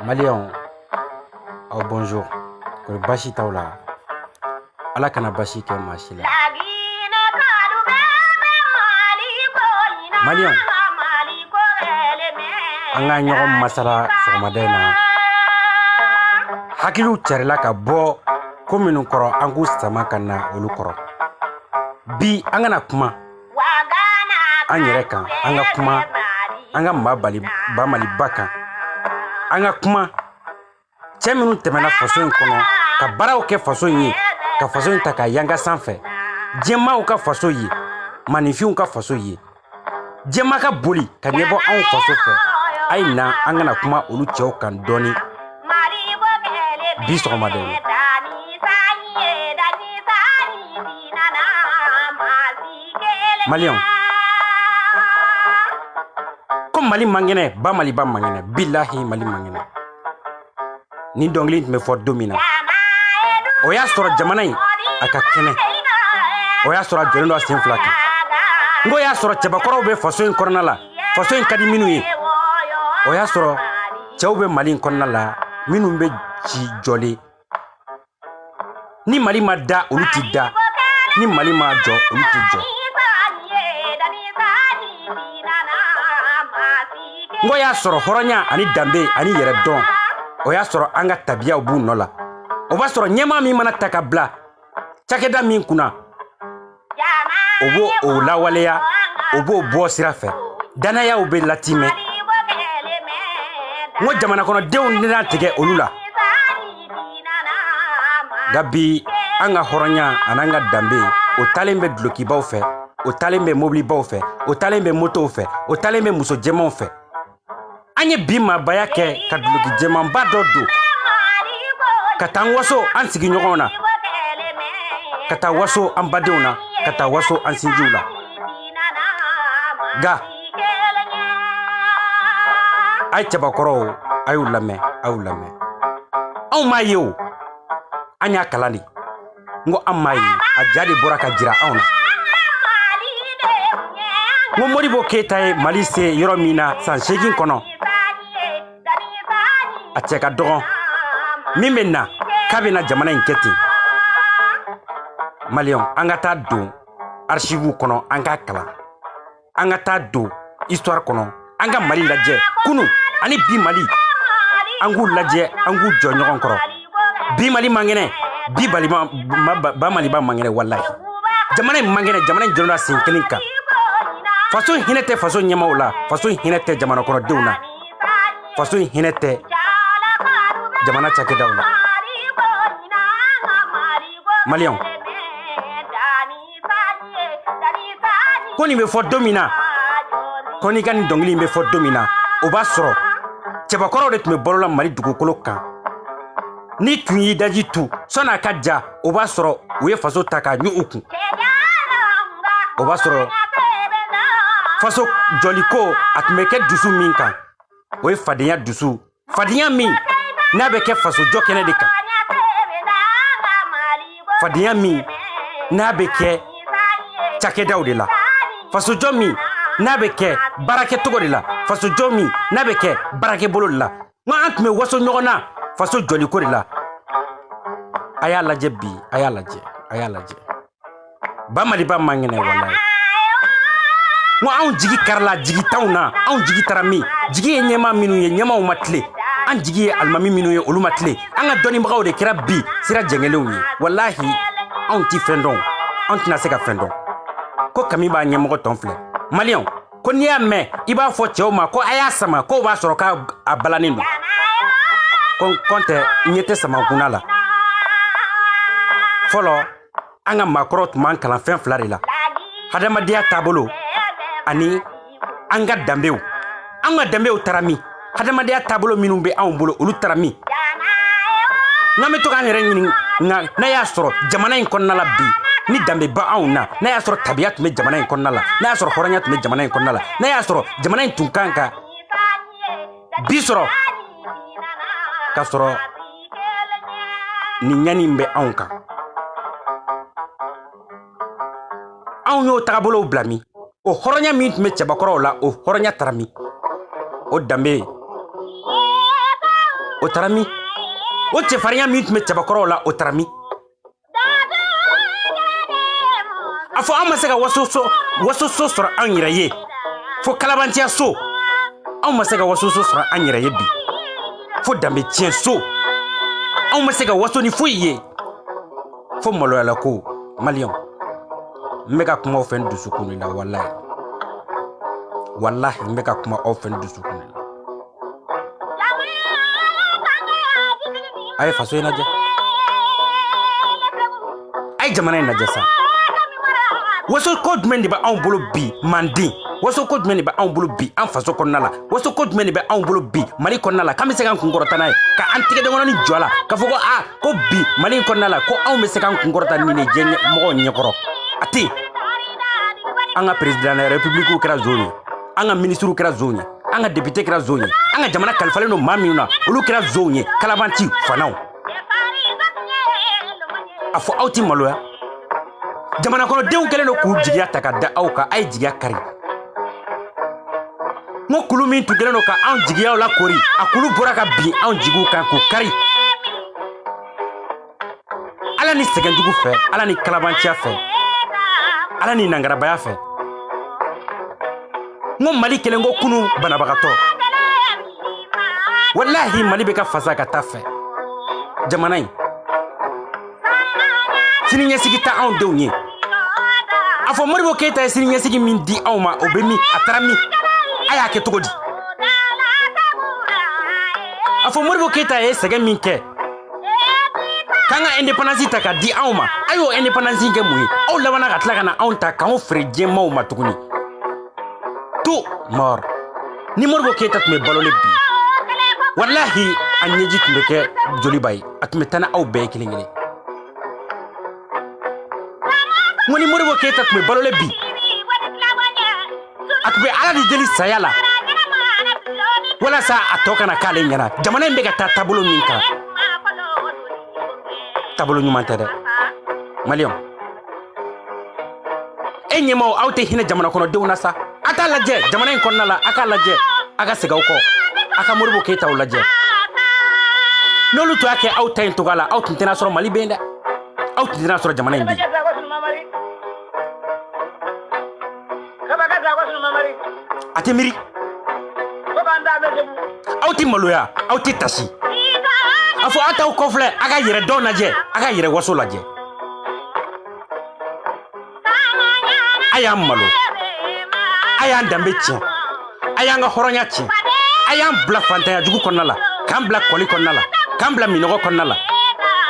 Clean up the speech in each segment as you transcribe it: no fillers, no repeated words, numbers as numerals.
Malion, oh bonjour. Bashi taula. Ala kana bashi ke mashila. Malion. Anga nyogo masala somadena. Hakilu charila ka bo kominu koro angu sama kana olu koro. Bi anga na kuma. Anyere kan anga kuma anga mabali bamali baka. Anga kuma cɛ minnu tɛmɛna faso in kɔnɔ ka baaraw kɛ faso in ye ka faso in ta ka yanga sanfɛ jɛmaw ka faso ye manifinw ka faso ye jɛma ka boli ka ɲɛbɔ anw faso fɛ a ye na an kana kuma olu cɛw kan dɔɔni bi sɔgɔmada ye Maliɲɛnw ko Mali mangɛnɛ ba Mali ba mangɛnɛ billahi Mali mangɛnɛ ni dɔnkili tun bɛ fɔ don min na o y'a sɔrɔ jamana in a ka kɛnɛ o y'a sɔrɔ a jɔlen don a sen fila kan n ko y'a sɔrɔ cɛbakɔrɔw bɛ faso in kɔnɔna la faso in ka di minnu ye o y'a sɔrɔ cɛw bɛ Mali in kɔnɔna la minnu bɛ ci jɔlen ni Mali ma da olu tɛ da ni Mali ma jɔ olu tɛ jɔ n ko y'a sɔrɔ hɔrɔnya ani danbe ani yɛrɛdɔn o y'a sɔrɔ an ka tabiyaw b'u nɔ la o b'a sɔrɔ ɲɛmaa min mana ta ka bila cakɛda min kunna o b'o o lawaleya o b'o bɔ sira fɛ danayaw bɛ latimɛ n ko jamanakɔnɔdenw tɛna tigɛ olu la nka bi an ka hɔrɔnya an'an ka danbe o talen bɛ dulokibaw fɛ o talen bɛ mobilibaw fɛ o talen bɛ motow fɛ o talen bɛ muso jɛmanw fɛ an ye bi maabaya kɛ ka duloki jɛmanba dɔ don ka taa waso an sigiɲɔgɔnw na ka taa waso an badenw na ka taa waso an sinjiw la nka a ye cɛbakɔrɔw a y'u lamɛn a y'u lamɛn anw m'a ye o an y'a kalan de n ko an m'a ye a ja de bɔra ka jira anw na n ko Modibo Keyita ye Mali se yɔrɔ min na san 8 kɔnɔ a cɛ ka dɔgɔn min bɛ na k'a bɛ na jamana in kɛ ten Maliɲɛnw an ka taa don archive kɔnɔ an k'a kalan an ka taa don histoire kɔnɔ an ka Mali lajɛ kunun ani bi Mali an k'u lajɛ an k'u jɔ ɲɔgɔn kɔrɔ bi Mali mangɛnɛ bi ba Mali ba mangɛnɛ wallahi jamana in mangɛnɛ jamana in jɔlen don a sen kelen kan faso in hinɛ tɛ faso ɲɛmaaw la faso in hinɛ tɛ jamanakɔnɔdenw na faso in hinɛ tɛ jamana cakɛdaw la Maliɲɛnw ko nin bɛ fɔ don min na ko n'i ka nin dɔnkili in bɛ fɔ don min na o b'a sɔrɔ cɛbakɔrɔw de tun bɛ balola Mali dugukolo kan ni tun y'i daji tu sɔnni a ka ja o b'a sɔrɔ u ye faso ta k'a ɲu u kun o b'a sɔrɔ faso jɔliko a tun bɛ kɛ dusu min kan o ye fadenya dusu fadenya min n'a bɛ kɛ faso jɔ kɛnɛ de kan fadenya min n'a bɛ kɛ cakɛdaw de la faso jɔ min n'a bɛ kɛ baarakɛcogo de la faso jɔ min n'a bɛ kɛ baarakɛbolo de la n ko an tun bɛ waso ɲɔgɔn na faso jɔliko de la a y'a lajɛ bi a y'a lajɛ a y'a lajɛ ba Mali ba mangɛnɛ wallahi n ko anw jigi karila jigi t'anw na anw jigi taara min jigi ye ɲɛmaa minnu ye ɲɛmaaw ma tile an jigi ye alimami minnu ye olu ma tile an ka dɔnnibagaw de kɛra bi sira jɛngɛlenw ye wallahi anw ti fɛn dɔn anw tɛna se ka fɛn dɔn ko kami b'a ɲɛmɔgɔ tɔn filɛ Maliɲɛnw ko n'i y'a mɛn i b'a fɔ cɛw ma ko a y'a sama k'o b'a sɔrɔ k'a balannen don konte nyete sama kunala folo anga makrot man kala fen flari la hadama dia tabolo ani anga dambew tarami hadama dia tabolo minumbe bolo ulu tarami ngame to kan yere na ya soro jamana in konnala bi ni dambe ba na ya soro tabiat me jamana in konnala na ya soro horanyat me jamana in konnala na ya soro jamana in tunkanka bi soro ka soro ni nyani mbe anka yo tagabolo blami o horonya mit me chabakoro la o horonya tarami o dambe o tarami o chefarinya mit me chabakoro la o tarami afo amasega waso so sora anyira ye fo kalabantia so amasega waso so sora anyira ye bi fo dambe tien so amasega waso ni fuye fo molo la ko malion mega kuma ofen dusukuni la wallahi mega kuma ofen dusukuni la ay faso ina je ay jamana ina je sa waso code men ba on bolo bi mandi waso code men ba on bolo bi an faso konnala waso code men ba on bolo bi mali konnala kam se kan kungorota nay ka antige de ngoni jola ka fogo ko bi mali konnala ko on me se kan kungorota ni ne jenye mo nyekoro ati anga president de la republique kra zone anga ministre kra zone anga député kra zone anga jamana kalfale no mamina ulu kra zone kalabanti fanaw afo auti maloya jamana kono dew kele no ku jigiya takada auka ay jigiya kari mo kulumi tu kele no ka an jigiya la kori akulu boraka bi an jigu kan ku kari ala ni segendugu fe ala ni kalabanti fe ala ni nangarabaya fe ngo mali kelengo kunu banabagato wallahi mali be ka fasa ka tafe jamanai sininya sigita on dewnye afo moribo keta sininya sigi min di awma obemi atarami aya ke togodi afo moribo keta sege minke kanga independence ta ka di awma ayo independence ke muyi aw lawana ka tlaka na awnta kan freje mawma tuguni to mor ni morbo keta me balole bi wallahi anyeji tumbeke joli bay atmetana aw be kilingile ngoni morbo keta me balole bi atbe ala di jeli sayala wala sa atoka na kale ngana jamana mbega tabolo minka tabolo nyumantade malion enyemo awte hina jamana kono dewna sa ata laje jamana en konnala aka laje aga sigaw ko aka morbo keta laje nolu to ake awta en tugala awta international mali benda awta international jamana en bi atemiri awti maloya awti tasi afo ata ko fle aga yire donaje aga yire waso laje ayam malo ayam dambechi ayanga horonyachi ayam black fantaya jugu konnala kam black koli konnala kam black minogo konnala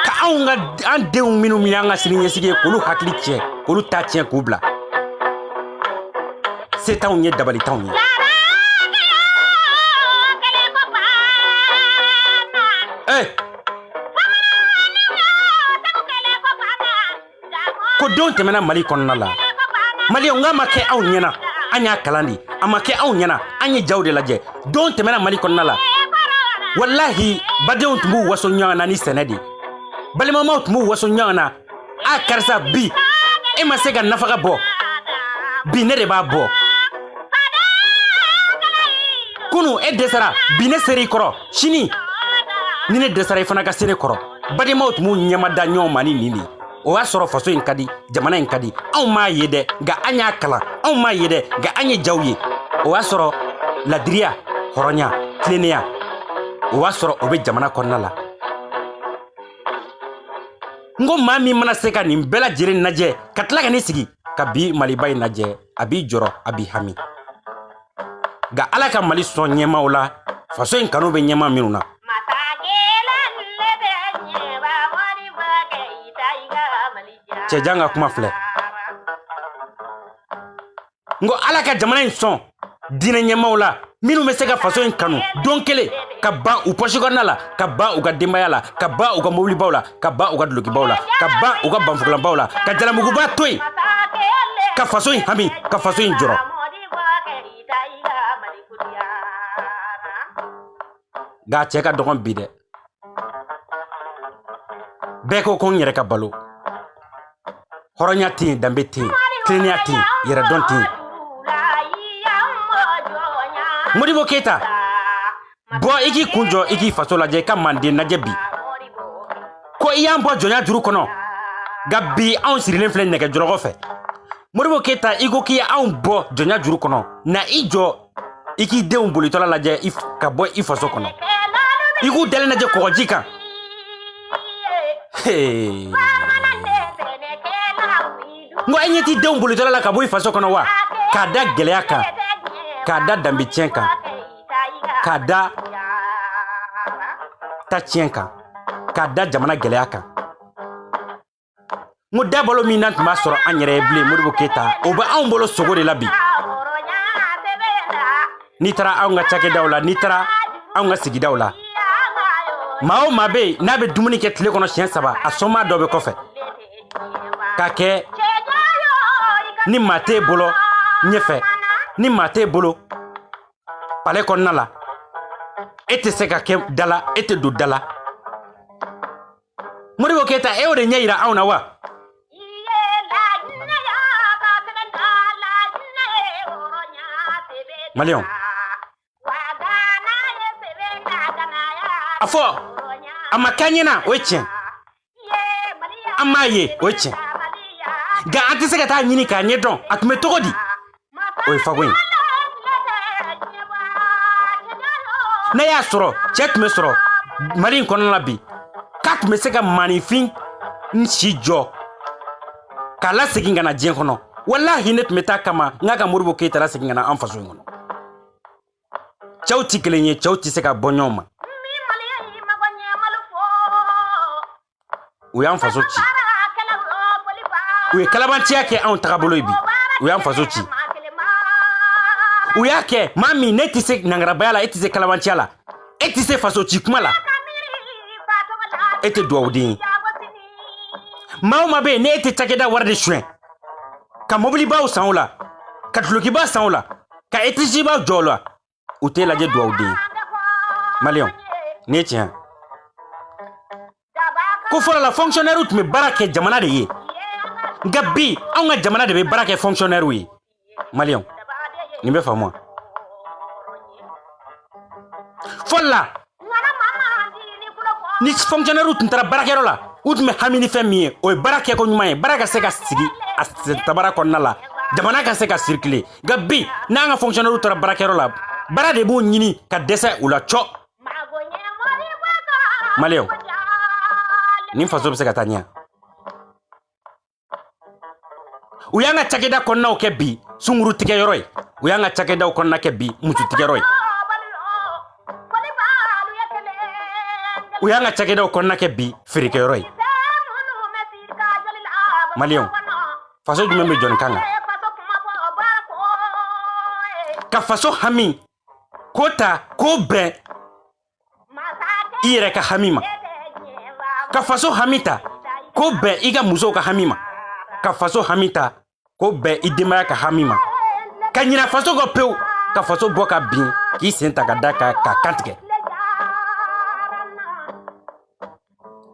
ka aunga ande minu mianga sirinye sige kulu hakliche kulu tachien kubla c'est taunye dabali taunye ko don temena mali konnala mali nga make aw nyana anya kalandi amake aw nyana anya jawde laje don temena mali konnala wallahi badon tumu waso nyana ni senedi bali mama tumu waso nyana a karsa bi e masega nafaka bo bi ne de ba bo kunu e desara bi ne seri koro shini ni ne desara ifana ka seri koro bali mama tumu nyama da nyoma ni nini o wa soro faso in kadi jamana in kadi aw ma yede ga anya kala aw ma yede ga anya jawye o wa soro ladria horonya klenia o wa soro obe jamana konnala ngo mami mana seka ni bela jere naje katla ga ni sigi kabi malibai naje abi joro abi hami ga alaka mali so nyema wala faso in kanu be nyema minuna cɛjan ka kuma filɛ ngo ala ka jamana in sɔn diinɛ ɲɛmaw la minnu bɛ se ka faso in kanu don kelen ka ban u poche kɔnɔna la ka ban u ka denbaya la ka ban u ka mobilibaw la ka ban u ka dulokibaw la ka ban u ka banfugulanbaw la ka jalamuguba to yen ka faso in hami ka faso in jɔrɔ nka cɛ ka dɔgɔn bi dɛ bɛɛ ko ko n yɛrɛ ka balo hɔrɔnya tɛ yen danbe tɛ yen tilennenya tɛ yen yɛrɛdɔn tɛ yen Modibo Keita bɔ i k'i kun jɔ i k'i faso lajɛ i ka manden lajɛ bi ko i y'an bɔ jɔnya juru kɔnɔ nka bi anw sirilen filɛ nɛgɛjɔlɔkɔ fɛ Modibo Keita i ko k'i ye anw bɔ jɔnya juru kɔnɔ na i jɔ i k'i denw bolitɔla lajɛ ka bɔ i faso kɔnɔ i k'u dalen lajɛ kɔgɔji kan ngo e ɲɛ t'i denw bolitɔla la ka bɔ i faso kɔnɔ wa k'a da gɛlɛya kan k'a da danbe tiɲɛ kan k'a da ta tiɲɛ kan k'a da jamana gɛlɛya kan ngo da balo min na tun b'a sɔrɔ an yɛrɛ ye bilen Modibo Keita o bɛ anw bolo sogo de la bi n'i taara anw ka cakɛdaw la n'i taara anw ka sigidaw la maa o maa bɛ yen n'a bɛ dumuni kɛ tile kɔnɔ siɲɛ 3 a sɔnma dɔ bɛ kɔfɛ k'a kɛ ni maa t'e bolo ɲɛfɛ ni maa t'e bolo palais kɔnɔna la e tɛ se ka kɛ da la e tɛ don da la Modibo Keita e y'o de ɲɛ yira anw na wa Maliyɛnw a fɔ a ma kɛ an ɲɛna o ye tiɲɛ an m'a ye o ye tiɲɛ nka an tɛ se ka taa ɲini k'a ɲɛdɔn a tun bɛ cogo di o ye fago ye n'a y'a sɔrɔ cɛ tun bɛ sɔrɔ Mali in kɔnɔna la bi k'a tun bɛ se ka maanifin si jɔ k'a lasegin ka na diɲɛ kɔnɔ walahi ne tun bɛ taa kama n k'a ka Modibo Keita lasegin ka na an faso in kɔnɔ cɛw tɛ kelen ye cɛw tɛ se ka bɔ ɲɔgɔn ma u y'an faso ci u ye kalabanciya kɛ anw tagabolo ye bi u y'an faso ci u y'a kɛ maa min ne tɛ se nangarabaya la e tɛ se kalabanciya la e tɛ se faso ci kuma la e tɛ dugawuden ye maa o maa bɛ yen ne e tɛ cakɛda wari de suɲɛ ka mobilibaw san o la ka dulokiba san o la ka électricité jɔ o la u tɛ lajɛ dugawuden ye Maliyɛnw nin ye tiɲɛ ko fɔlɔ la fonctionnaire tun bɛ baara kɛ jamana de ye nka bi anw ka jamana de bɛ baara kɛ fonctionnaire ye Maliyɛnw nin bɛ faamu wa fɔlɔ la ni fonctionnaire tun taara baarakɛyɔrɔ la u tun bɛ hami ni fɛn min ye o ye baara kɛko ɲuman ye baara ka se ka sigi a tabara kɔnɔna la jamana ka se ka circuler nka bi n'an ka fonctionnaire taara baarakɛyɔrɔ la baara de b'u ɲini ka dɛsɛ u la cɔ Maliyɛnw nin faso bɛ se ka taa ɲɛ u y'an ka cakɛda kɔnɔnaw kɛ bi sunguru tigɛyɔrɔ ye u y'an ka cakɛdaw kɔnɔna kɛ bi musu tigɛyɔrɔ ye u y'an ka cakɛdaw kɔnɔna kɛ bi feerekɛyɔrɔ ye Maliyɛnw faso jumɛn bɛ jɔn kan ka faso hami k'o ta k'o bɛn i yɛrɛ ka hami ma ka faso hami ta k'o bɛn i ka musow ka hami ma ka faso hami ta k'o bɛn i denbaya ka hami ma ka ɲina faso kɔ pewu ka faso bɔ ka bin k'i sen ta ka da ka kantigɛ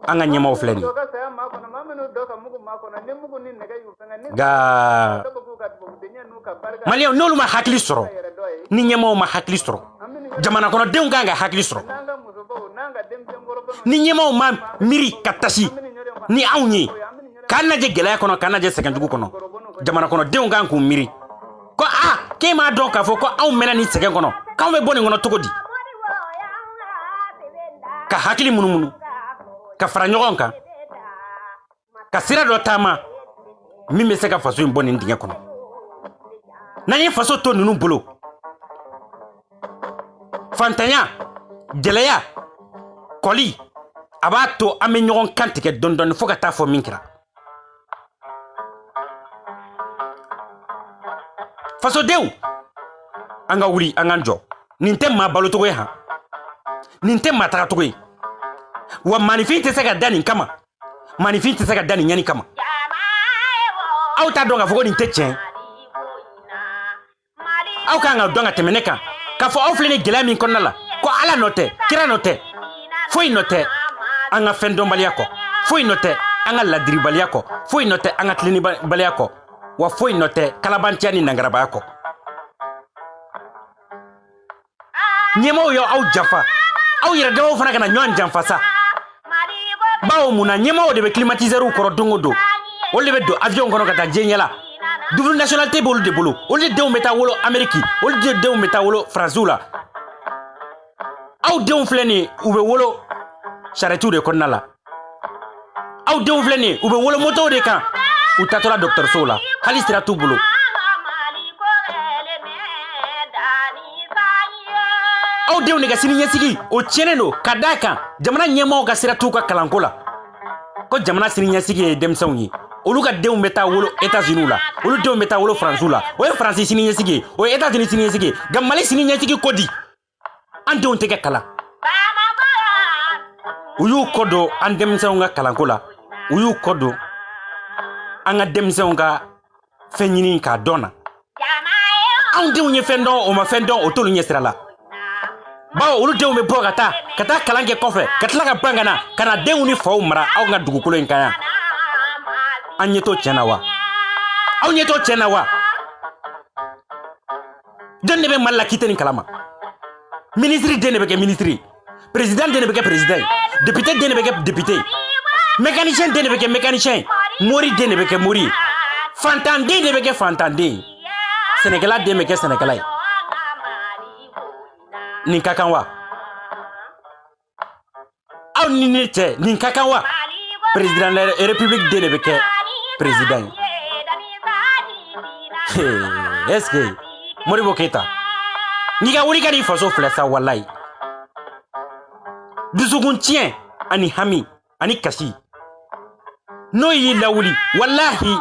an ka ɲɛmaw filɛ nin nka Maliyɛnw n'olu ma hakili sɔrɔ ni ɲɛmaw ma hakili sɔrɔ jamana kɔnɔdenw kan ka hakili sɔrɔ ni ɲɛmaw ma miiri ka tasi ni anw ye k'an lajɛ gɛlɛya kɔnɔ k'an lajɛ sɛgɛnjugu kɔnɔ jamana kɔnɔdenw kan k'u miiri ko k'e m'a dɔn k'a fɔ ko anw mɛnna nin sɛgɛn kɔnɔ k'anw bɛ bɔ nin kɔnɔ cogo di ka hakili munumunu ka fara ɲɔgɔn kan ka sira dɔ taama min bɛ se ka faso in bɔ nin dingɛ kɔnɔ n'an ye faso to ninnu bolo fantanya gɛlɛya kɔli a b'a to an bɛ ɲɔgɔn kan tigɛ dɔɔni fo ka taa fɔ min kɛra fasodenw an ka wuli an k'an jɔ nin tɛ maa balocogo ye han nin tɛ maa tagacogo ye wa maanifin tɛ se ka da nin kama maanifin tɛ se ka da nin ɲani kama aw t'a dɔn k'a fɔ ko nin tɛ tiɲɛ aw kan ka dɔn ka tɛmɛ ne kan k'a fɔ aw filɛ ni gɛlɛya min kɔnɔna la ko ala nɔ tɛ kira nɔ tɛ foyi nɔ tɛ an ka fɛn dɔnbaliya kɔ foyi nɔ tɛ an ka ladiribaliya kɔ foyi nɔ tɛ an ka tilenibaliya kɔ wa foyi nɔ tɛ kalabanciya ni nangarabaya kɔ ɲɛmaaw ye aw janfa aw yɛrɛ damaw fana kana ɲɔgɔn janfa sa bawo mun na ɲɛmaaw de bɛ climatiseur kɔrɔ don o don olu de bɛ don avion kɔnɔ ka taa diɲɛ ɲɛ la double nationalité b'olu de bolo olu de denw bɛ taa wolo Amérique olu de denw bɛ taa wolo Faransiw la aw denw filɛ nin u bɛ wolo charretiw de kɔnɔna la aw denw filɛ nin u bɛ wolo motow de kan u taatɔla dɔgɔtɔrɔsow la hali sira t'u bolo aw denw de ka sini ɲɛsigi o tiɲɛnen don ka d'a kan jamana ɲɛmaaw ka sira t'u ka kalanko la ko jamana sini ɲɛsigi ye denmisɛnw ye olu ka denw bɛ taa wolo États-Unis la olu denw bɛ taa wolo Faransiw la o ye Faransi sini ɲɛsigi ye o ye États-Unis sini ɲɛsigi ye nka Mali sini ɲɛsigi ko di an denw tɛ kɛ kalan u y'u kɔ don an denmisɛnw ka kalanko la u y'u kɔ don an ka denmisɛnw ka fɛn ɲini k'a dɔn na anw denw ye fɛn dɔn o ma fɛn dɔn o t'olu ɲɛ sira la bawo olu denw bɛ bɔ ka taa kalan kɛ kɔfɛ ka tila ka ban ka na denw ni faw mara aw ka dugukolo in kan yan an ɲɛ t'o tiɲɛ na wa aw ɲɛ t'o tiɲɛ na wa jɔn de bɛ Mali la k'i tɛ nin kalama ministre den de bɛ kɛ ministre président den de bɛ kɛ président député den de bɛ kɛ député mécanicien den de bɛ kɛ mécanicien mori den de bɛ kɛ mori fantan den de bɛ kɛ fantan den sɛnɛkɛla den bɛ kɛ sɛnɛkɛla ye nin ka kan wa aw ni ne cɛ nin ka kan wa président de la république den de bɛ kɛ président ye est-ce que Modibo Keita n'i ka wuli ka di faso filɛ sa walayi dusukun tiɲɛ ani hami ani kasi n'o y'i lawuli walahi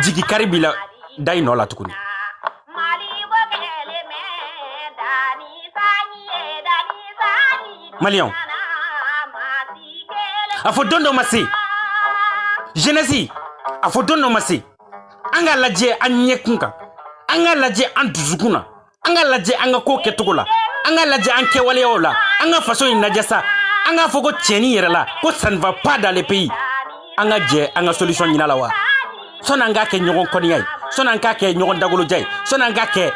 jigi kari b'i la da i nɔ la tuguni Maliyɛnw a fɔ don dɔ ma se jeunesse a fɔ don dɔ ma se an ka lajɛ an ɲɛkun kan an ka lajɛ an dusukun na an ka lajɛ an ka ko kɛcogo la an ka lajɛ an kɛwaleyaw la an ka faso in lajɛ sa an k'a fɔ ko tiɲɛni yɛrɛ la ko ça ne va pas dans le pays an ka jɛ an ka solution ɲina la wa sɔnni an k'a kɛ ɲɔgɔn kɔniya ye sɔnni an k'a kɛ ɲɔgɔn dagoloja ye sɔnni an k'a kɛ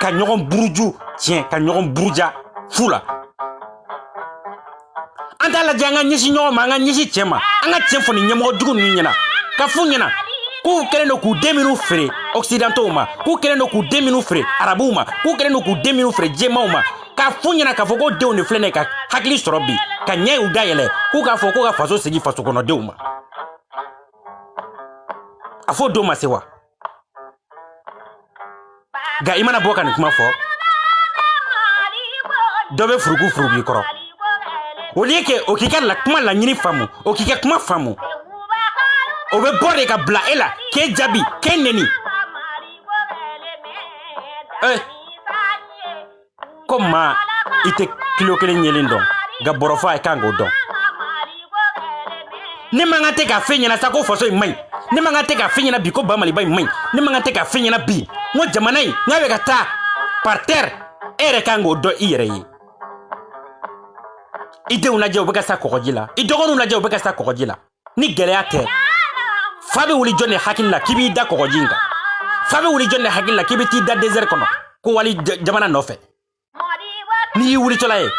ka ɲɔgɔn buruju tiɲɛ ka ɲɔgɔn buruja fu la an t'a lajɛ an ka ɲɛsin ɲɔgɔn ma an ka ɲɛsin cɛ ma an ka tiɲɛ fɔ ni ɲɛmɔgɔ jugu ninnu ɲɛna ka f'u ɲɛna k'u kɛlen don k'u den minnu feere occidentaux ma k'u kɛlen don k'u den minnu feere arabuw ma k'u kɛlen don k'u den minnu feere jɛmaw ma k'a f'u ɲɛna k'a fɔ ko denw de filɛ nin ye ka hakili sɔrɔ bi ka ɲɛ y'u dayɛlɛ k'u k'a fɔ ko ka faso segin faso kɔnɔdenw ma a fɔ don ma se wa nka i mana bɔ ka nin kuma fɔ dɔ bɛ furugu furugu i kɔrɔ au lieu que o k'i ka kuma laɲini faamu o k'i ka kuma faamu o bɛ bɔ de ka bila e la k'e jaabi k'e neni ko maa i tɛ kilo kelen ɲɛlen dɔn nka bɔrɔfɔ a kan k'o dɔn ne man kan tɛ k'a fɛn ɲɛna sa ko faso in man ɲi ne man kan tɛ k'a fɛn ɲɛna bi ko Bamaliba in man ɲi ne man kan tɛ k'a fɛn ɲɛna bi n ko jamana in n'a bɛ ka taa par terre e yɛrɛ kan k'o dɔn i yɛrɛ ye i denw lajɛ u bɛ ka sa kɔgɔji la i dɔgɔninw lajɛ u bɛ ka sa kɔgɔji la ni gɛlɛya tɛ fa bɛ wuli jɔn de hakili la k'i b'i da kɔgɔji in kan fa bɛ wuli jɔn de hakili la k'i bɛ t'i da désert kɔnɔ ko wali jamana nɔfɛ n'i y'i wulitɔla ye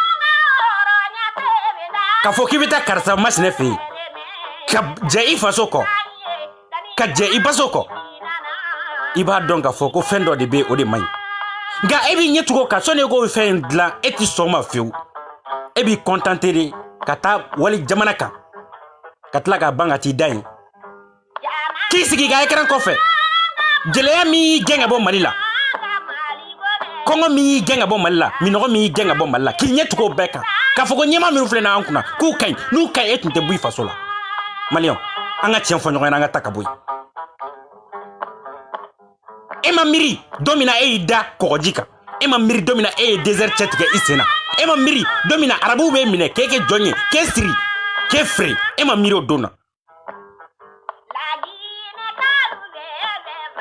k'a fɔ k'i bɛ taa karisa masinɛ fɛ yen ka jɛ i faso kɔ ka jɛ i baso kɔ i b'a dɔn k'a fɔ ko fɛn dɔ de bɛ o de man ɲi nka e b'i ɲɛ tugu o kan sɔnni e k'o fɛn in dilan e tɛ sɔn o ma fiyewu e b'i kɔntante de ka taa wali jamana kan ka tila k'a ban ka t'i da yen k'i sigi ka écran kɔfɛ gɛlɛya min y'i gɛn ka bɔ Mali la kɔngɔ min y'i gɛn ka bɔ Mali la minɔgɔ min y'i gɛn ka bɔ Mali la k'i ɲɛ tugu o bɛɛ kan k'a fɔ ko ɲɛmaa minnu filɛ n'an kunna k'u ka ɲi n'u ka ɲi e tun tɛ bɔ i faso la Maliyɛnw an ka tiɲɛ fɔ ɲɔgɔn ɲɛna an ka ta ka bɔ yen e ma ma miri domina e da kogika e ma miri domina e desert chetike isena e ma miri domina arabu be mine keke jonye ke siri ke free e ma miri odona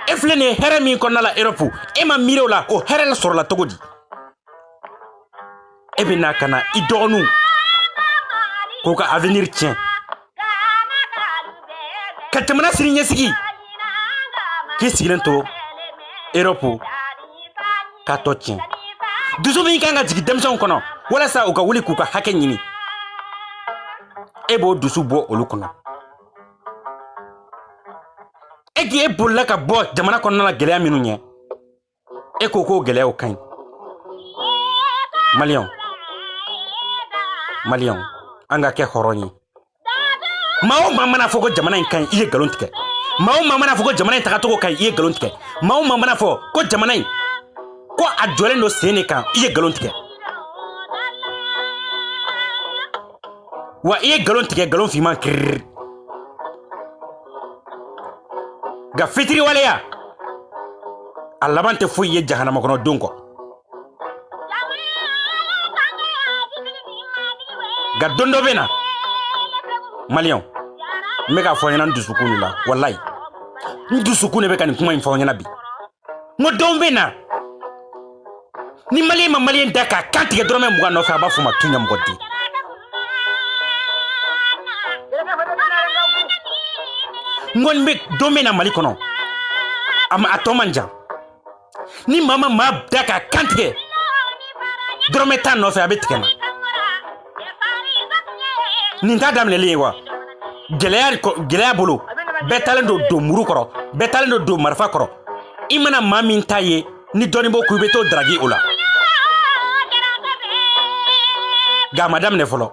e flene here min ko nala Europe e ma miri ola o here la soro la togodi e bina kana idonu ko ka avenir tien katamana siri nyesigi ki sigilento Europe ka to tien dusu min kanga jigi demson kono wala sa o ka wuli ku ka hake nyini e bo dusu bo olu kono e gi e bolla ka bo jamana kono na geleya minu nye e ko geleya o kan Malion anga ke horoni mao mama na fogo jamana in kan iye galon tike mao mama na fogo jamana in tagato kan iye galon tike mao mama na fo ko jamana in ko adjole no sene kan iye galon tike wa iye galon tike galon fi man kir ga fitri wala ya alabante fu iye jahannama kono donko ga dondo bena Malion mega fo nyana ndusukunu la wallahi ndusukunu be kan kuma info nyana bi mo dombe na ni malien daka kanti ke drome muga no fa ba fuma tunya mgodi ngon be dombe na mali kono ama atomanja ni mama ma daka kanti ke drome tan no fa betkena ninta damle lewa gelaya bolo betalendo do muru koro betalendo do marfa koro imana mamin taye ni doni bo ku beto dragi ola ga madame ne folo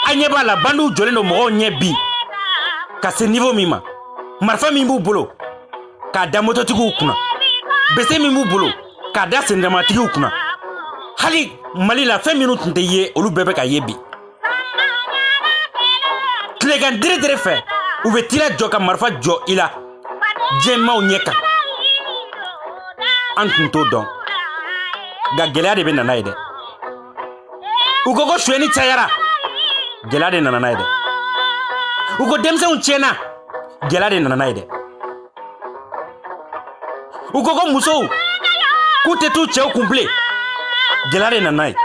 anye bala bandu jolendo mo nyebi ka se niveau mima marfa mi bu bolo ka da moto tigu kuna bese mi bu bolo ka da sendama tigu kuna hali mali la 5 minutes ndeye olu bebe ka yebi Klegan dire fait ou veut tirer joka marfa jo ila jema o nyeka antunto don ga gelade be nanaide ugogo shweni tayara gelade nanaide ugo demse un chena gelade nanaide ugogo muso kute tu cheo kumple gelade nanai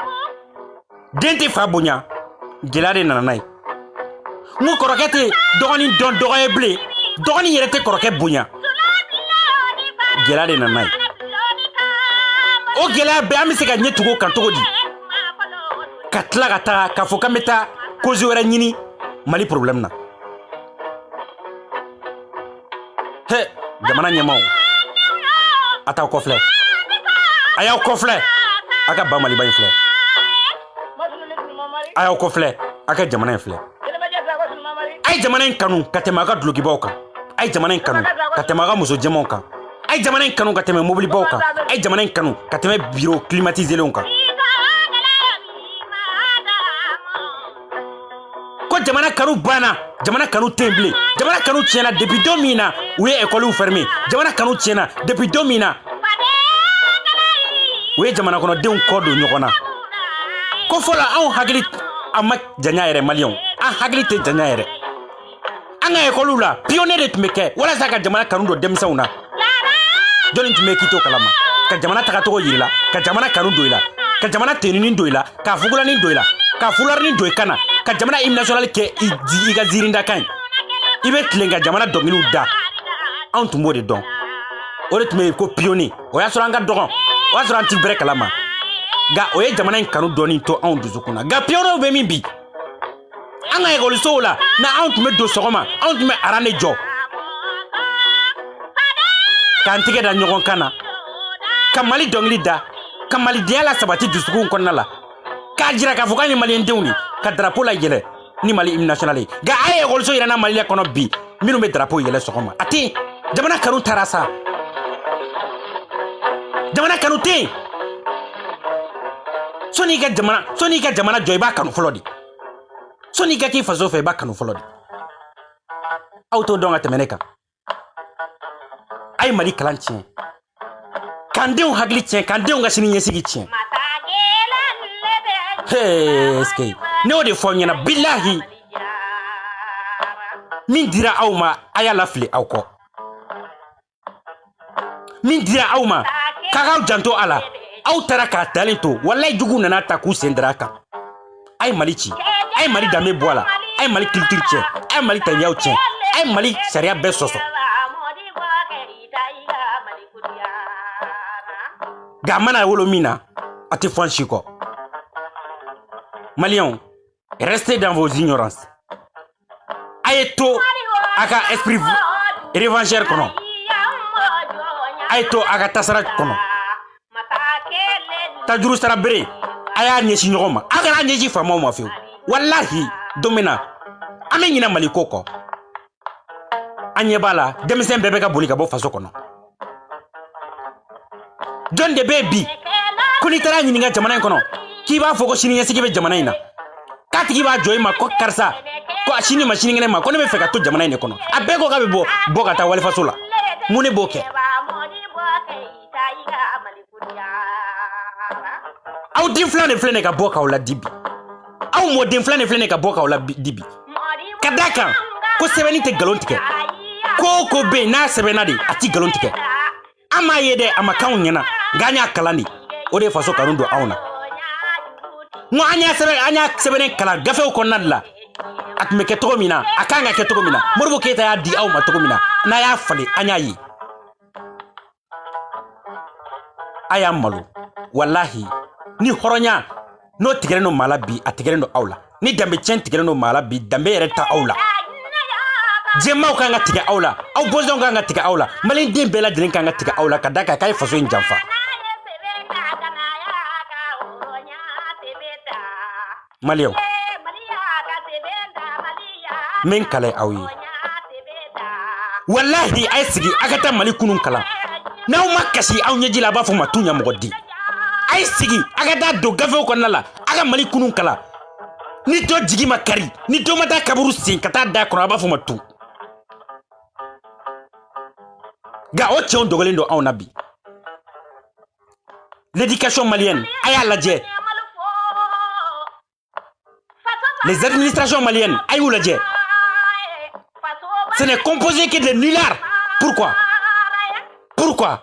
dente fabonya gelade nanai mu korokete dogoni don dogoye ble dogoni yerete koroke bunya gelade nanai o gela be amise ka nyetugo kan togodi katla gata ka foka meta kozi wera nyini mali problem na he jamana nyamao ata ko fle aya ko fle aka ba mali bayin fle aya ko fle aka jamana fle ay jamana kanu katema ga dlogi bawka ay jamana kanu katema ga muso jemonka ay jamana kanu katema mobili bawka ay jamana kanu katema bureau climatisé lonka ko jamana kanu bana jamana kanu temble jamana kanu tiena depuis 2000 où est école fermée jamana kanu tiena depuis 2000 où est jamana kono de un code nyokona ko fola an hagli amak janyere malion an hagli te janyere anga ekolu la pionnier de tumeke wala saka jamana kanu do demsauna joni tumeki to kalama ka jamana tagato yirila ka jamana kanu doila ka jamana tenini doila ka fugula ni doila ka fular ni doikana ka jamana hymne national ke iga zirinda kan ibe tlenga jamana domilu da an tumbo de don o de tume ko pionnier o ya soranga dogon o ya soranti bre kalama ga o ye jamana kanu doni to an dusukuna ga pionnier be min bi anga ekolu sola na an tume do sogoma an tume arane jo kantige da nyogon kana kamali dongli da kamali diala sabati dusukun konna la ka jira ka fukani mali ndewni ka drapeau la yele ni mali hymne national ga ay ekolu so irana mali la kono bi minu be drapeau yele sogoma ati jamana kanu tarasa jamana kanu te soni ka jamana joy ba kanu flodi soni ka ki fazo fe ba kanu flodi auto donga temeneka ay mali kalan tiɲɛ k'an denw hakili tiɲɛ k'an denw ka sini ɲɛsigi tiɲɛ est-ce que ne y'o de fɔ ɲɛna bilahi min dira aw ma a y'a lafili aw kɔ min dira aw ma k'a k'aw janto a la aw taara k'a talen to walayi jugu nana ta k'u sen dara a kan a ye mali ci a ye mali danbe bɔ a la a ye mali culture tiɲɛ a ye mali tabiyaw tiɲɛ a ye mali sariya bɛɛ sɔsɔ nka a mana wolo min na a tɛ fɔn si kɔ Maliens, restez dans vos ignorances. Aye to aka esprit revancheur kono. Aye to aka tasara kono. Tajuru sara bere aya nyesi nyogoma. Aka nyesi fama ma fiu. Wallahi domina ame nyina maliko ko. Anye bala demisen bebe ka boli ka bo faso kono. John de baby kuni tara nyinga jamana kono. Ki b'a fɔ ko sini ɲɛsigi bɛ jamana in na k'a tigi b'a jɔ i ma ko karisa ko a sini ma sinikɛnɛ ma ko ne bɛ fɛ ka to jamana in de kɔnɔ a bɛɛ ko k'a bɛ bɔ ka taa walifaso la mun ne b'o kɛ aw den filan de filɛ nin ka bɔ k'aw la dibi aw mɔden filan de filɛ nin ka bɔ k'aw la dibi ka d'a kan ko sɛbɛnni tɛ nkalon tigɛ ko o ko bɛ yen n'a sɛbɛnna de a tɛ nkalon tigɛ an m'a ye dɛ a ma k'anw ɲɛna nka an y'a kalan de o de ye faso kanu don anw na ngo anya sɛbɛnnen kalan gafew kɔnɔna de la a tun bɛ kɛ cogo min na a kan ka kɛ cogo min na Modibo Keyita y'a di aw ma cogo min na n'a y'a falen an y'a ye a y'a malo wallahi ni hɔrɔnya n'o tigɛlen don maa la bi a tigɛlen don aw la ni danbe tiɲɛ tigɛlen don maa la bi danbe yɛrɛ ta aw la jɛmaw kan ka tigɛ aw la aw bɔnsɔnw kan ka tigɛ aw la maliyɛnden bɛɛ lajɛlen kan ka tigɛ aw la ka d'a kan k'a ye faso in janfa Maliens, min kale aw ye wallahi a ye sigi a ka taa mali kunun kalan n'aw ma kasi aw ɲɛji la a b'a fɔ ma tu ɲɛmɔgɔ di a ye sigi a ka taa don gafew kɔnɔna la a ka mali kunun kalan ni dɔ jigi ma kari ni dɔ ma taa kaburu sen ka taa da kɔnɔ a b'a fɔ ma tu nka o cɛw dogolen don anw na bi l'éducation malienne a y'a lajɛ les administrations maliennes, ce n'est composé que de nullards. Pourquoi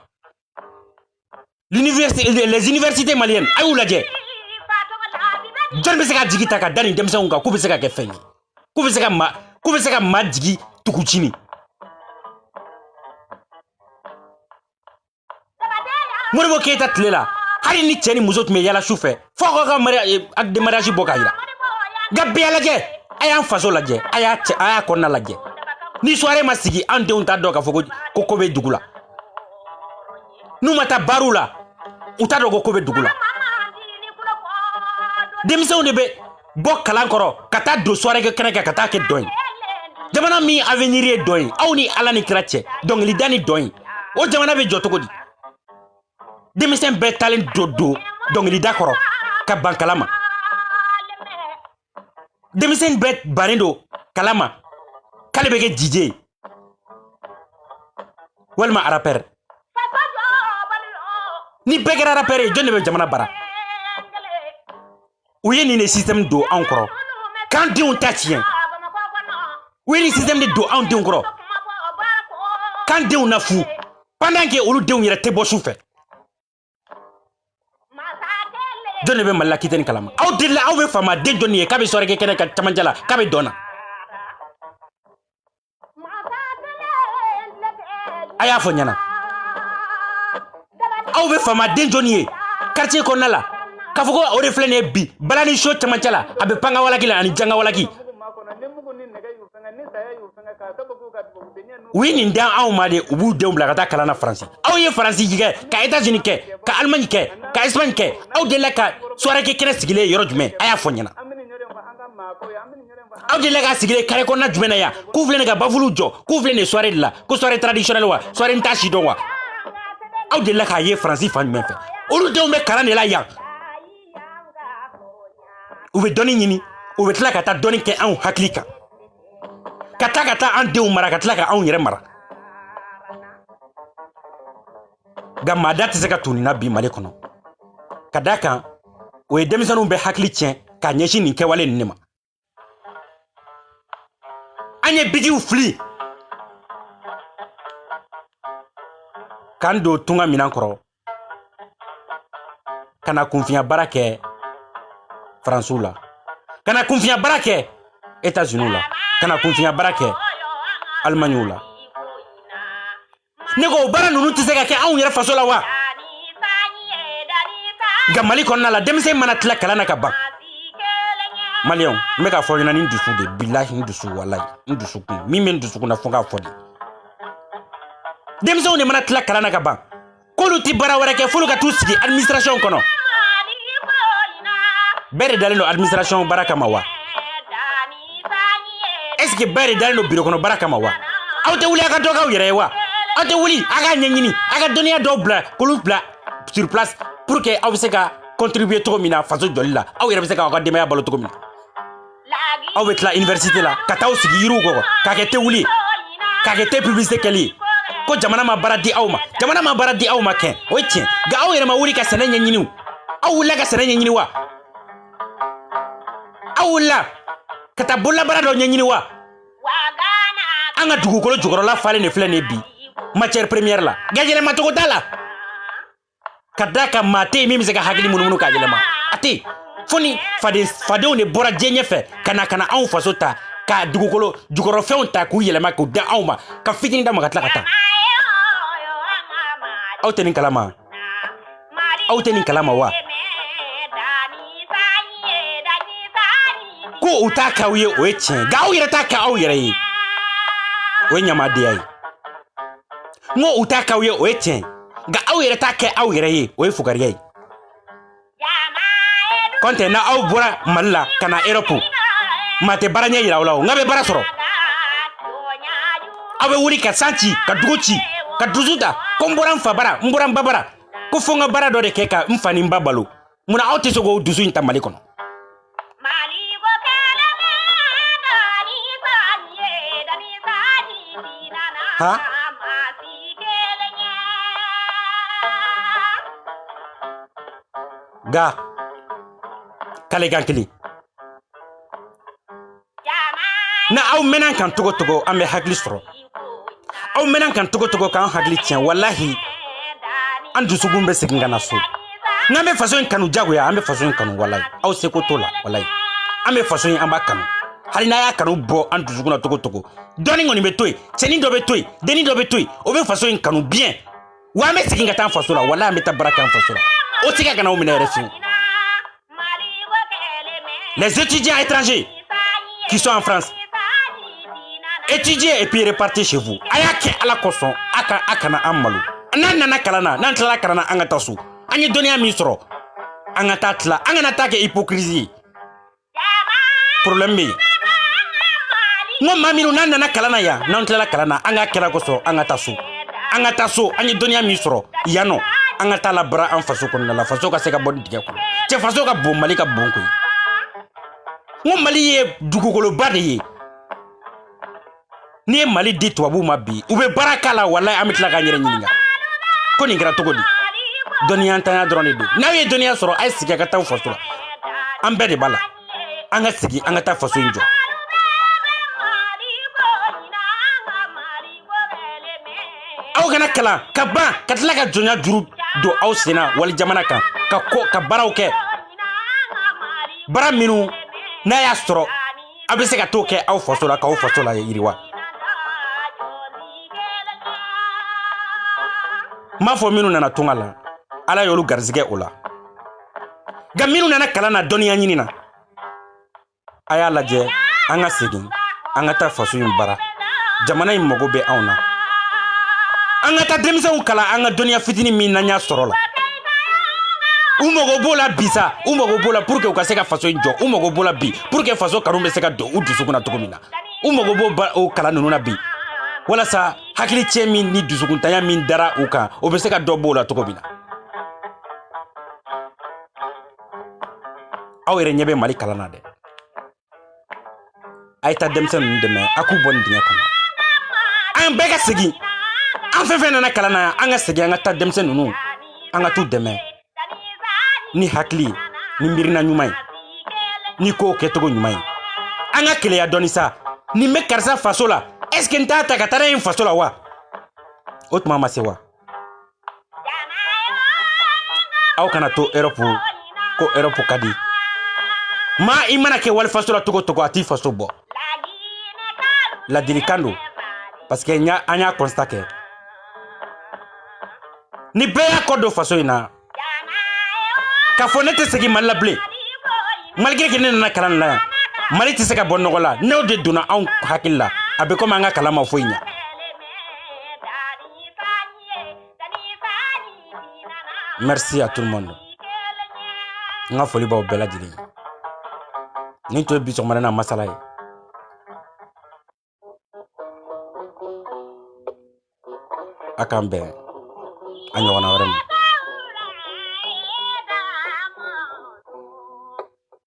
les universités maliennes, John bɛ se ka jigi ta ka da nin denmisɛnw kan k'u bɛ se ka kɛ fɛn ye k'u bɛ se ka maa jigi tugucini Modibo Keyita tile la hali ni cɛ ni muso tun bɛ yala su fɛ fo aw ka mariage bɔ k'a jira nka bi a lajɛ a y'an faso lajɛ a y'a kɔnɔna lajɛ ni soirée ma sigi an denw t'a dɔn k'a fɔ ko ko bɛ dugu la n'u ma taa baaraw la u t'a dɔn ko bɛ dugu la denmisɛnw de bɛ bɔ kalan kɔrɔ ka taa don soirée kɛnɛ kan ka taa kɛ dɔn ye jamana min avenir ye dɔn ye aw ni ala ni kira cɛ dɔnkilida ni dɔn ye o jamana bɛ jɔ cogo di denmisɛn bɛɛ talen don dɔnkilida kɔrɔ ka ban kalama denmisɛn bɛɛ bannen don kalama k'ale bɛ kɛ DJ ye walima rappeur ni bɛɛ kɛra rappeur ye jɔn de bɛ jamana bara u ye nin de système don anw kɔrɔ k'an denw ta tiɲɛ u ye nin système de don anw denw kɔrɔ k'an denw na fu pendant que olu denw yɛrɛ tɛ bɔ su fɛ jɔn de bɛ Mali la k'i tɛ nin kalama aw delila aw bɛ faama den jɔn ye k'a bɛ soirée kɛ kɛnɛ ka camancɛ la k'a bɛ dɔn na a y'a fɔ ɲɛna aw bɛ faama den jɔn ye quartier kɔnɔna la k'a fɔ ko o de filɛ nin ye bi balani so camancɛ la a bɛ panga walaki la ani janga walaki u ye nin dan anw ma de u b'u denw bila ka taa kalan na Faransi aw ye Faransi kɛ ka États-Unis kɛ ka Allemagne kɛ ka Espagne kɛ aw delila ka soirée kɛ kɛnɛ sigilen yɔrɔ jumɛn a y'a fɔ ɲɛna aw delila ka sigilen carré kɔnɔna jumɛn na yan k'u filɛ nin ka bafulu jɔ k'u filɛ nin soirée de la ko soirée traditionnelle wa soirée n t'a si dɔn wa aw delila k'a ye Faransi fan jumɛn fɛ olu denw bɛ kalan de la yan u bɛ dɔnni ɲini u bɛ tila ka taa dɔnni kɛ anw hakili kan ka taa an denw mara ka tila ka anw yɛrɛ mara nka maada tɛ se ka tuni na bi Mali kɔnɔ ka da kan o ye denmisɛnninw bɛ hakili tiɲɛ ka ɲɛsin nin kɛwale ninnu ma an ye bijiw fili k'an don tunga minan kɔrɔ ka na kunfinya baara kɛ Faransiw la ka na kunfinya baara kɛ États-Unis la ka na kunfinya baara kɛ Allemagne la ne ko baara ninnu tɛ se ka kɛ anw yɛrɛ faso la wa nka Mali kɔnɔna la denmisɛn mana tila kalan na ka ban Maliyɛnw n bɛ k'a fɔ ɲɛna ni dusu de bilahi n dusu walayi n dusukun min bɛ n dusukun na fo k'a fɔ de denmisɛnw de mana tila kalan na ka ban k'olu tɛ baara wɛrɛ kɛ f'olu ka t'u sigi administration kɔnɔ bɛɛ de dalen don administration baara kama wa est-ce que bɛɛ de dalen don bureau kɔnɔ baara kama wa aw tɛ wuli a ka dɔ k'aw yɛrɛ ye wa aw tɛ wuli a k'a ɲɛɲini a ka dɔnniya dɔw bila k'olu bila sur place pour que aw bɛ se ka contribuer cogo min na faso jɔli la aw yɛrɛ bɛ se k'aw ka denbaya balo cogo min na aw bɛ tila université la ka taa aw sigi yiriw kɔkɔ k'a kɛ tewuli ye k'a kɛ te publicité kɛli ye ko jamana ma baara di aw ma jamana ma baara di aw ma kɛ o ye tiɲɛ nka aw yɛrɛ ma wuli ka sɛnɛ ɲɛɲini aw wulila ka sɛnɛ ɲɛɲini wa aw wulila ka taa bololabaara dɔ ɲɛɲini wa an ka dugukolo jukɔrɔla falen de filɛ nin ye bi matière première la nka yɛlɛma cogo t'a la ka da ka maa tɛ yen min bɛ se ka hakili munumunu k'a yɛlɛma a tɛ yen fo ni fadenw de bɔra diɲɛ ɲɛfɛ ka na anw faso ta ka dugukolo jukɔrɔfɛnw ta k'u yɛlɛma k'u da anw ma ka fitini d'a ma ka tila ka taa aw tɛ nin kalama aw tɛ nin kalama wa ko u t'a k'aw ye o ye tiɲɛ nka aw yɛrɛ t'a kɛ aw yɛrɛ ye o ye ɲamadenya ye n ko u t'a k'aw ye o ye tiɲɛ nka aw yɛrɛ t'a kɛ aw yɛrɛ ye o ye fugariya ye kɔntɛ na aw bɔra Mali la ka na Europe maa tɛ baara ɲɛ yira aw la o nka bɛ baara sɔrɔ aw bɛ wuli ka san ci ka dugu ci ka dusu ta ko n bɔra n fa bara n bɔra n ba bara ko fo n ka baara dɔ de kɛ ka n fa ni n ba balo munna aw tɛ se k'o dusu in ta Mali kɔnɔ ha ga kalekan kelen na aw mɛnna kan togo togo an bɛ hakili sɔrɔ aw mɛnna kan togo togo k'an hakili tiɲɛ walahi an dusukun bɛ segin ka na so n'an bɛ faso in kanu jagoya an bɛ faso in kanu walahi aw seko t'o la walahi an bɛ faso in an b'a kanu hali n'a y'a kanu bɔ an dusukun na togo togo dɔɔni kɔni bɛ to yen cɛnin dɔ bɛ to yen dennin dɔ bɛ to yen o bɛ faso in kanu bien wa an bɛ segin ka taa an faso la walahi an bɛ taa baara kɛ an faso la o tɛ ka kana aw minɛ yɛrɛ fiyewu les étudiants étrangers qui sont en France étudiez et puis repartez chez vous a y'a kɛ ala kosɔn a kana an malo n'an nana kalan na n'an tilala kalan na an ka taa so an ye dɔnniya min sɔrɔ an ka taa tila an kana taa kɛ hypocrisie ye problème bɛ yen n ko maa minnu n'an nana kalan na yan n'an tilala kalan na an ka kɛra kosɔn an ka taa so an ye dɔnniya min sɔrɔ yan nɔ an ka taa labara an faso kɔnɔna la faso ka se ka bɔ nin dingɛ kɔnɔ cɛ faso ka bon Mali ka bon koyi n ko Mali ye dugukoloba de ye n'i ye Mali di tubabuw ma bi u bɛ baara k'a la walahi an bɛ tila k'an yɛrɛ ɲininka ko nin kɛra cogo di dɔnniya ntanya dɔrɔn de don n'aw ye dɔnniya sɔrɔ a ye sigi a ka taa aw faso la an bɛɛ de b'a la an ka sigi an ka taa faso in jɔ aw kana kalan ka ban ka tila ka jɔnya juru don aw senna wali jamana kan ka baaraw kɛ baara minnu n'a y'a sɔrɔ aw bɛ se ka t'o kɛ aw faso la k'aw faso la yiriwa n b'a fɔ minnu nana tunga la ala y'olu garizigɛ o la nka minnu nana kalan na dɔnniya ɲini na a y'a lajɛ an ka segin an ka taa faso in bara jamana in mago bɛ anw na an ka taa denmisɛnw kalan an ka dɔnniya fitinin min n'an y'a sɔrɔ la u mago b'o la bi sa u mago b'o la pour que u ka se ka faso in jɔ u mago b'o la bi pour que faso kanu bɛ se ka don u dusukun na cogo min na u mago b'o o kalan ninnu na bi walasa hakili cɛ min ni dusukuntanya min dara u kan o bɛ se ka dɔ b'o la cogo min na aw yɛrɛ ɲɛ bɛ Mali kalan na dɛ a ye taa denmisɛn ninnu dɛmɛ a k'u bɔ nin dingɛ kɔnɔ an bɛɛ ka segin an fɛn fɛn nana kalan na an ka segin an ka taa denmisɛn ninnu an ka t'u dɛmɛ ni hakili ye ni miirina ɲuman ye ni kow kɛcogo ɲuman ye an ka keleya dɔɔni sa nin bɛ karisa faso la est ce que n t'a ta ka taa n'a ye faso la wa o tuma ma se wa aw kana to Europe ko Europe ka di maa i mana kɛ wali faso la togo togo a t'i faso bɔ ladilikan don parce que an y'a constat kɛ ni bɛɛ y'a kɔ don faso in na k'a fɔ ne tɛ segin Mali la bilen malgré que ne nana kalan la yan Mali tɛ se ka bɔ nɔgɔ la n'o de donna anw hakili la a bɛ komi an ka kalan ma foyi ɲa merci à tout le monde n ka foli b'aw bɛɛ lajɛlen nin tun ye bi sɔgɔmada n'a masala ye a k'an bɛn a ɲɔgɔnna wɛrɛ ma